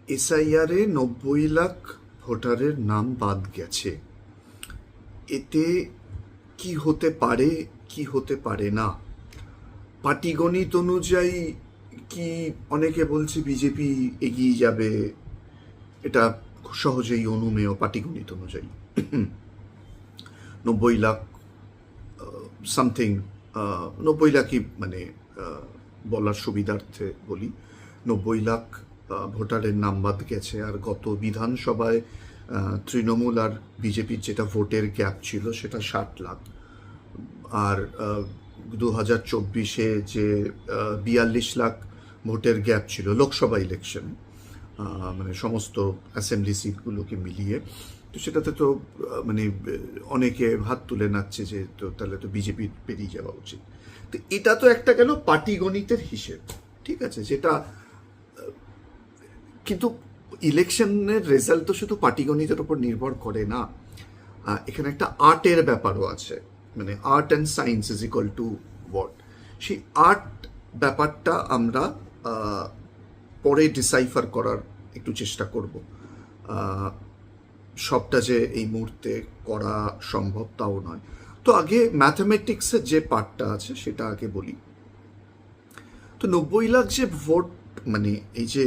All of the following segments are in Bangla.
এসআইআরে 90 লাখ ভোটারের নাম বাদ গেছে। এতে কি হতে পারে, কি হতে পারে না, পাটিগণিত অনুযায়ী কি অনেকে বলছে বিজেপি এগিয়ে যাবে, এটা সহজেই অনুমেয় পাটিগণিত অনুযায়ী। 90 লাখ সামথিং, 90 লাখই মানে বলার সুবিধার্থে বলি, 90 লাখ ভোটারের নাম বাদ গেছে। আর গত বিধানসভায় তৃণমূল আর বিজেপির যেটা ভোটের গ্যাপ ছিল সেটা 60 লাখ। আর 2024-এ যে 42 লাখ ভোটের গ্যাপ ছিল লোকসভা ইলেকশন, মানে সমস্ত অ্যাসেম্বলি সিটগুলোকে মিলিয়ে, তো সেটাতে তো মানে অনেকে হাত তুলে নাচছে যে তো তাহলে তো বিজেপি পেরিয়ে যাওয়া উচিত। তো এটা তো একটা গেল পাটিগণিতের হিসেব, ঠিক আছে, যেটা কিন্তু ইলেকশনের রেজাল্ট তো শুধু পাটিগণিতের উপর নির্ভর করে না, এখানে একটা আর্টের ব্যাপারও আছে। মানে art and science is equal to what, সেই আর্ট ব্যাপারটা আমরা পরে ডিসাইফার করার একটু চেষ্টা করব। সবটা যে এই মুহূর্তে করা সম্ভব তাও নয়। তো আগে ম্যাথামেটিক্সের যে পার্টটা আছে সেটা আগে বলি। তো 90 লাখ যে ভোট, মানে এই যে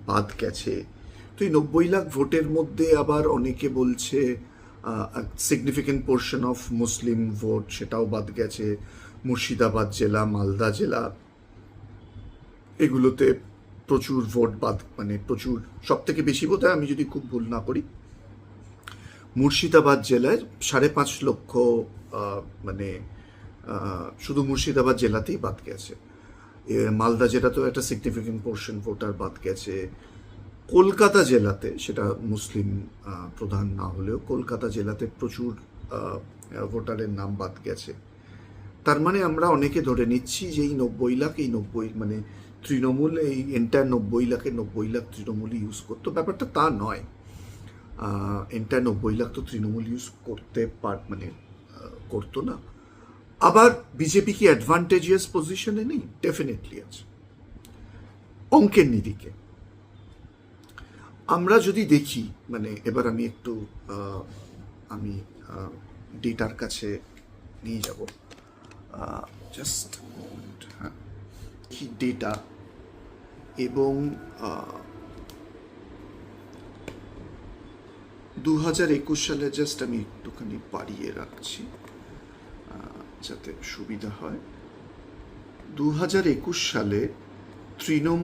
বাদ গেছে, তো এই 90 লাখ ভোটের মধ্যে আবার অনেকে বলছে significant portion of Muslim vote সেটাও বাদ গেছে। মুর্শিদাবাদ জেলা, মালদা জেলা, এগুলোতে প্রচুর ভোট বাদ, মানে প্রচুর, সব থেকে বেশি বোধ হয়, আমি যদি খুব ভুল না করি, মুর্শিদাবাদ জেলায় 5.5 লক্ষ, মানে শুধু মুর্শিদাবাদ জেলাতেই বাদ গেছে। মালদা জেলাতেও একটা সিগনিফিকেন্ট পোর্শন ভোটার বাদ গেছে। কলকাতা জেলাতে, সেটা মুসলিম প্রধান না হলেও কলকাতা জেলাতে প্রচুর ভোটারের নাম বাদ গেছে। তার মানে আমরা অনেকে ধরে নিচ্ছি যে এই 90 লাখ, এই 90 মানে তৃণমূল, এই এন্টায়ার 90 লাখের 90 লাখ তৃণমূলই ইউজ করতো। ব্যাপারটা তা নয়। এন্টায়ার 90 লাখ তো তৃণমূল ইউজ করতে মানে করতো না। আবার বিজেপি কি অ্যাডভান্টেজিয়াস পজিশনে নেই? ডেফিনেটলি আছে। অঙ্কের নিরিখে আমরা যদি দেখি, মানে এবার আমি একটু আমি ডেটার কাছে নিয়ে যাব, জাস্ট হ্যাঁ, কি ডেটা, এবং 2021 সালে জাস্ট আমি একটুখানি বাড়িয়ে রাখছি যাতে সুবিধা হয়। 2021 সালে তৃণমূল